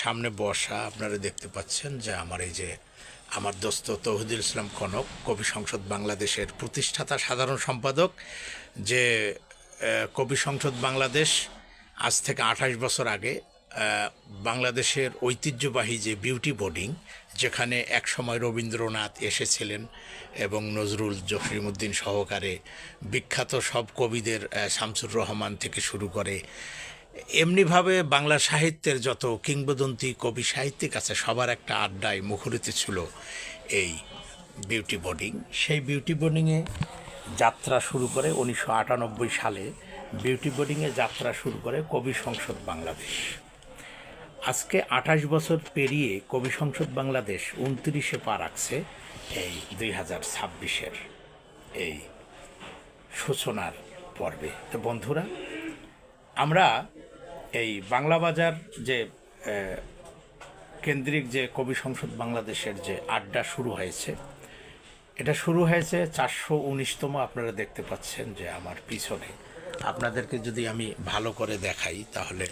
সামনে বসা আপনারা দেখতে পাচ্ছেন যে আমার এই যে আমার দোস্ত তৌহিদুল ইসলাম কনক, কবি সংসদ বাংলাদেশের প্রতিষ্ঠাতা সাধারণ সম্পাদক। যে কবি সংসদ বাংলাদেশ আজ থেকে 28 বছর আগে বাংলাদেশের ঐতিহ্যবাহী যে বিউটি বোর্ডিং, যেখানে একসময় রবীন্দ্রনাথ এসেছিলেন এবং নজরুল, জসিমউদ্দিন সহকারে বিখ্যাত সব কবিদের, শামসুর রহমান থেকে শুরু করে এমনিভাবে বাংলা সাহিত্যের যত কিংবদন্তি কবি সাহিত্যিক আছে সবার একটা আড্ডায় মুখরিত ছিল এই বিউটি বোর্ডিং। সেই বিউটি বোর্ডিংয়ে যাত্রা শুরু করে 1998 সালে বিউটি বোর্ডিংয়ে যাত্রা শুরু করে কবি সংসদ বাংলাদেশ। আজকে 28 বছর পেরিয়ে কবি সংসদ বাংলাদেশ 29-এ পা রাখছে এই 2026-এর এই সূচনার পর্বে। তো বন্ধুরা, আমরা এই বাংলা বাজার যে কেন্দ্রিক যে কবি সংসদ বাংলাদেশের যে আড্ডা শুরু হয়েছে, এটা শুরু হয়েছে 419তম। আপনারা দেখতে পাচ্ছেন যে আমার পিছনে, আপনাদেরকে যদি আমি ভালো করে দেখাই তাহলে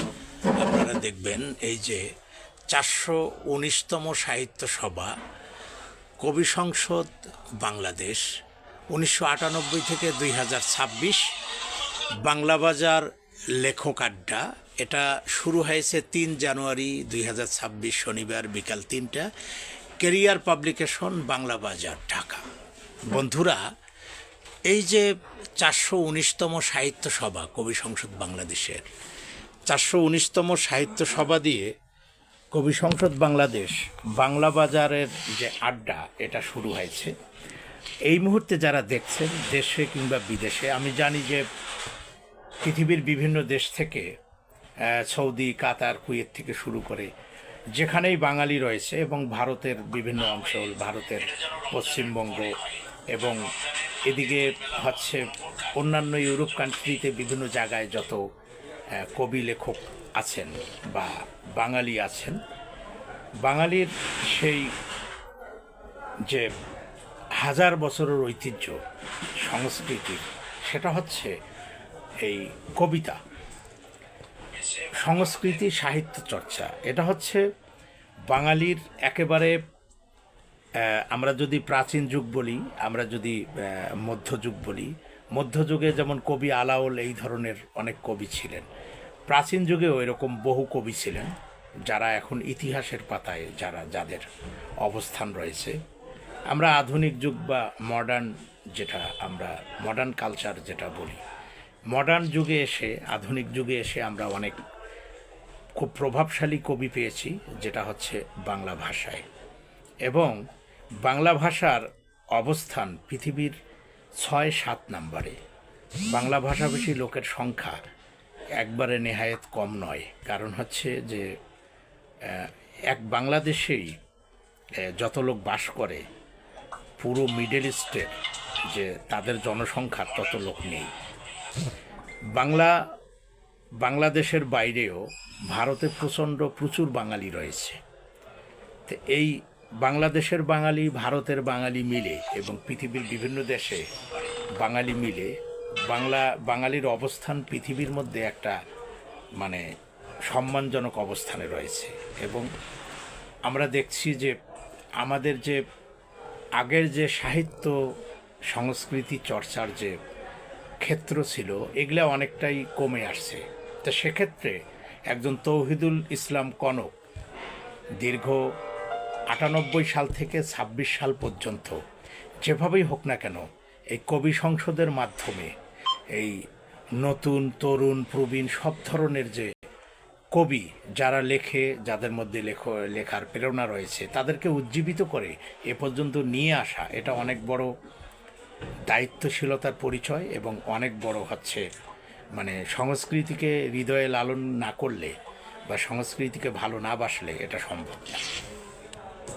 আপনারা দেখবেন এই যে 419তম সাহিত্য সভা কবি সংসদ বাংলাদেশ 1998 থেকে 2026 বাংলা বাজার লেখক আড্ডা। এটা শুরু হয়েছে 3 জানুয়ারি 2026 শনিবার বিকাল 3টা, ক্যারিয়ার পাবলিকেশন, বাংলা বাজার, ঢাকা। বন্ধুরা, এই যে 419তম সাহিত্য সভা কবি সংসদ বাংলাদেশের 419তম সাহিত্য সভা দিয়ে কবি সংসদ বাংলাদেশ বাংলা বাজারের যে আড্ডা, এটা শুরু হয়েছে। এই মুহূর্তে যারা দেখছেন দেশে কিংবা বিদেশে, আমি জানি যে পৃথিবীর বিভিন্ন দেশ থেকে, সৌদি, কাতার, কুয়েত থেকে শুরু করে যেখানেই বাঙালি রয়েছে, এবং ভারতের বিভিন্ন অঞ্চল, ভারতের পশ্চিমবঙ্গ এবং এদিকে হচ্ছে অন্যান্য ইউরোপ কান্ট্রিতে বিভিন্ন জায়গায় যত কবি লেখক আছেন বা বাঙালি আছেন, বাঙালির সেই যে হাজার বছরের ঐতিহ্য সংস্কৃতি, সেটা হচ্ছে এই কবিতা, সংস্কৃতি, সাহিত্য চর্চা। এটা হচ্ছে বাঙালির একেবারে, আমরা যদি প্রাচীন যুগ বলি, আমরা যদি মধ্যযুগ বলি, মধ্যযুগে যেমন কবি আলাওল এই ধরনের অনেক কবি ছিলেন, প্রাচীন যুগেও এরকম বহু কবি ছিলেন যারা এখন ইতিহাসের পাতায় যাদের অবস্থান রয়েছে। আমরা আধুনিক যুগ বা মডার্ন, যেটা আমরা মডার্ন কালচার যেটা বলি, মডার্ন যুগে এসে, আধুনিক যুগে এসে আমরা অনেক খুব প্রভাবশালী কবি পেয়েছি, যেটা হচ্ছে বাংলা ভাষায়। এবং বাংলা ভাষার অবস্থান পৃথিবীর 6-7 নম্বরে। বাংলা ভাষাভাষী লোকের সংখ্যা একবারে নেহায়েত কম নয়। কারণ হচ্ছে যে এক বাংলাদেশেই যত লোক বাস করে, পুরো মিডল ইস্টের যে তাদের জনসংখ্যা তত লোক নেই। বাংলাদেশের বাইরেও ভারতে প্রচুর বাঙালি রয়েছে। তো এই বাংলাদেশের বাঙালি, ভারতের বাঙালি মিলে এবং পৃথিবীর বিভিন্ন দেশে বাঙালি মিলে বাঙালির অবস্থান পৃথিবীর মধ্যে একটা মানে সম্মানজনক অবস্থানে রয়েছে। এবং আমরা দেখছি যে আমাদের যে আগের যে সাহিত্য সংস্কৃতি চর্চার যে ক্ষেত্র ছিল, এগুলা অনেকটাই কমে আসছে। তো সেক্ষেত্রে একজন তৌহিদুল ইসলাম কনক দীর্ঘ 98 সাল থেকে 26 সাল পর্যন্ত যেভাবেই হোক না কেন এই কবি সংসদের মাধ্যমে এই নতুন, তরুণ, প্রবীণ সব ধরনের যে কবি যারা লেখে, যাদের মধ্যে লেখার প্রেরণা রয়েছে, তাদেরকে উজ্জীবিত করে এ পর্যন্ত নিয়ে আসা, এটা অনেক বড় দায়িত্বশীলতার পরিচয়। এবং অনেক বড় হচ্ছে মানে সংস্কৃতিকে হৃদয়ে লালন না করলে বা সংস্কৃতিকে ভালো না বাসলে এটা সম্ভব না।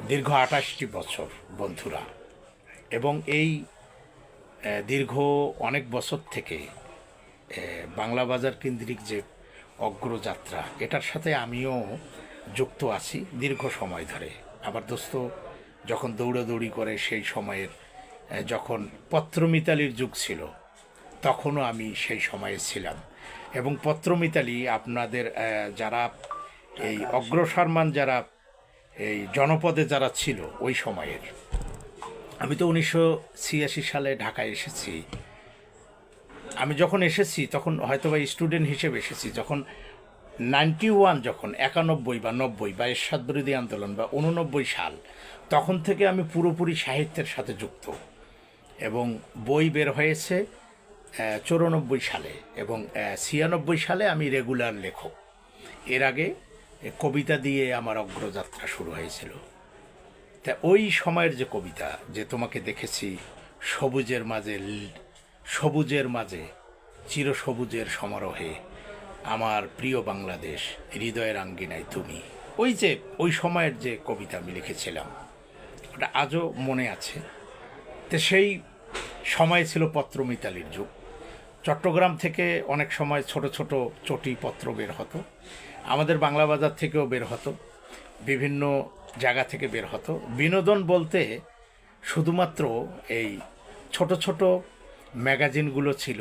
দীর্ঘ 28টি বছর বন্ধুরা, এবং এই দীর্ঘ অনেক বছর থেকে বাংলা বাজার কেন্দ্রিক যে অগ্রযাত্রা, এটার সাথে আমিও যুক্ত আছি দীর্ঘ সময় ধরে। আবার দোস্ত যখন দৌড়াদৌড়ি করে সেই সময়ের, যখন পত্রমিতালির যুগ ছিল, তখনও আমি সেই সময়ে ছিলাম। এবং পত্রমিতালি, আপনাদের যারা এই অগ্রসরমান যারা এই জনপদে যারা ছিল ওই সময়ের, আমি তো 1986 সালে ঢাকায় এসেছি। আমি যখন এসেছি তখন হয়তো বা স্টুডেন্ট হিসেবে এসেছি, যখন 91 যখন 91 বা 90 বা এরশাদ বিরোধী আন্দোলন বা 89 সাল, তখন থেকে আমি পুরোপুরি সাহিত্যের সাথে যুক্ত এবং বই বের হয়েছে 94 সালে এবং 96 সালে আমি রেগুলার লেখক। এর আগে কবিতা দিয়ে আমার অগ্রযাত্রা শুরু হয়েছিল। তা ওই সময়ের যে কবিতা, যে তোমাকে দেখেছি সবুজের মাঝে, সবুজের মাঝে চিরসবুজের সমারোহে, আমার প্রিয় বাংলাদেশ হৃদয়ের আঙ্গিনায় তুমি, ওই যে ওই সময়ের যে কবিতা আমি লিখেছিলাম ওটা আজও মনে আছে। তো সেই সময় ছিল পত্রমিতালির যুগ। চট্টগ্রাম থেকে অনেক সময় ছোট ছোট চটি পত্র বের হতো, আমাদের বাংলা বাজার থেকেও বের হতো, বিভিন্ন জায়গা থেকে বের হতো। বিনোদন বলতে শুধুমাত্র এই ছোট ছোট ম্যাগাজিনগুলো ছিল,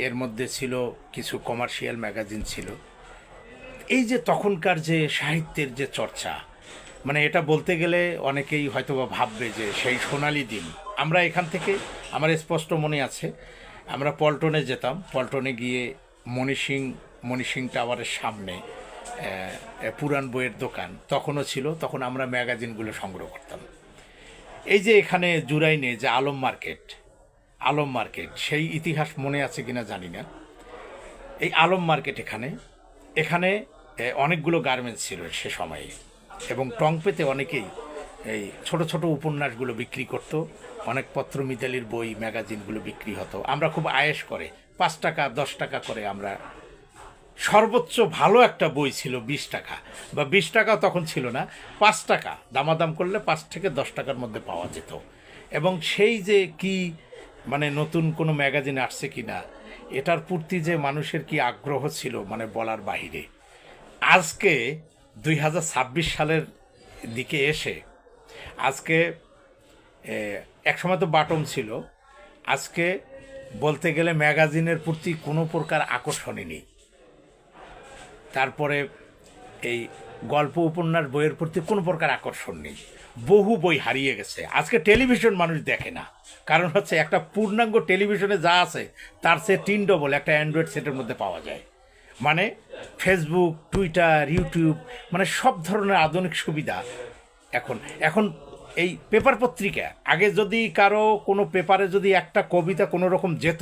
এর মধ্যে ছিল কিছু কমার্শিয়াল ম্যাগাজিন ছিল। এই যে তখনকার যে সাহিত্যের যে চর্চা, মানে এটা বলতে গেলে অনেকেই হয়তো বা ভাববে যে সেই সোনালি দিন। আমরা এখান থেকে, আমার স্পষ্ট মনে আছে, আমরা পল্টনে যেতাম, পল্টনে গিয়ে মণিসিং টাওয়ারের সামনে পুরান বইয়ের দোকান তখনও ছিল, তখন আমরা ম্যাগাজিনগুলো সংগ্রহ করতাম। এই যে এখানে জুরাইনে যে আলম মার্কেট, সেই ইতিহাস মনে আছে কিনা জানি না। এই আলম মার্কেট এখানে অনেকগুলো গার্মেন্টস ছিল সে সময়ে, এবং টং পেতে অনেকেই এই ছোট ছোট উপন্যাসগুলো বিক্রি করত, অনেক পত্রমিতালির বই ম্যাগাজিনগুলো বিক্রি হতো। আমরা খুব আয়েশ করে 5 টাকা 10 টাকা করে, আমরা সর্বোচ্চ ভালো একটা বই ছিল 20 টাকা, বা 20 টাকাও তখন ছিল না, 5 টাকা দামাদাম করলে 5 থেকে 10 টাকার মধ্যে পাওয়া যেত। এবং সেই যে কি মানে নতুন কোনো ম্যাগাজিন আসছে কিনা এটার প্রতি যে মানুষের কি আগ্রহ ছিল মানে বলার বাহিরে। আজকে 2026 সালের দিকে এসে, আজকে একসময় তো বাটম ছিল, আজকে বলতে গেলে ম্যাগাজিনের প্রতি কোনো প্রকার আকর্ষণই নেই। তারপরে এই গল্প উপন্যাস বইয়ের প্রতি কোনো প্রকার আকর্ষণ নেই, বহু বই হারিয়ে গেছে। আজকে টেলিভিশন মানুষ দেখে না, কারণ হচ্ছে একটা পূর্ণাঙ্গ টেলিভিশনে যা আছে তার চেয়ে 3 ডবল একটা অ্যান্ড্রয়েড সেটের মধ্যে পাওয়া যায়। মানে ফেসবুক, টুইটার, ইউটিউব, মানে সব ধরনের আধুনিক সুবিধা এখন এই পেপার পত্রিকা। আগে যদি কারো কোনো পেপারে যদি একটা কবিতা কোনো রকম যেত,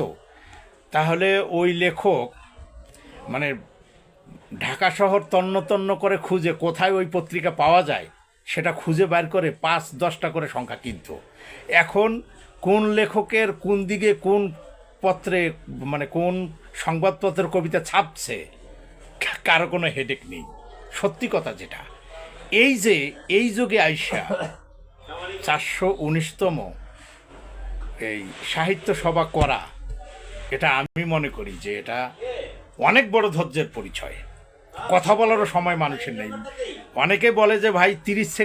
তাহলে ওই লেখক মানে ঢাকা শহর তন্ন তন্ন করে খুঁজে কোথায় ওই পত্রিকা পাওয়া যায় সেটা খুঁজে বের করে 5-10টা করে সংখ্যা কিনত। এখন কোন লেখকের কোন দিকে কোন পত্রে মানে কোন সংবাদপত্রের কবিতা ছাপছে কারো কোনো হেডেক নেই। সত্যি কথা যেটা, এই যুগে আইসা 419তম এই সাহিত্য সভা করা, এটা আমি মনে করি যে এটা অনেক বড় ধৈর্যের পরিচয়। কথা বলারও সময় মানুষের নেই। অনেকে বলে যে ভাই 30 সেকেন্ড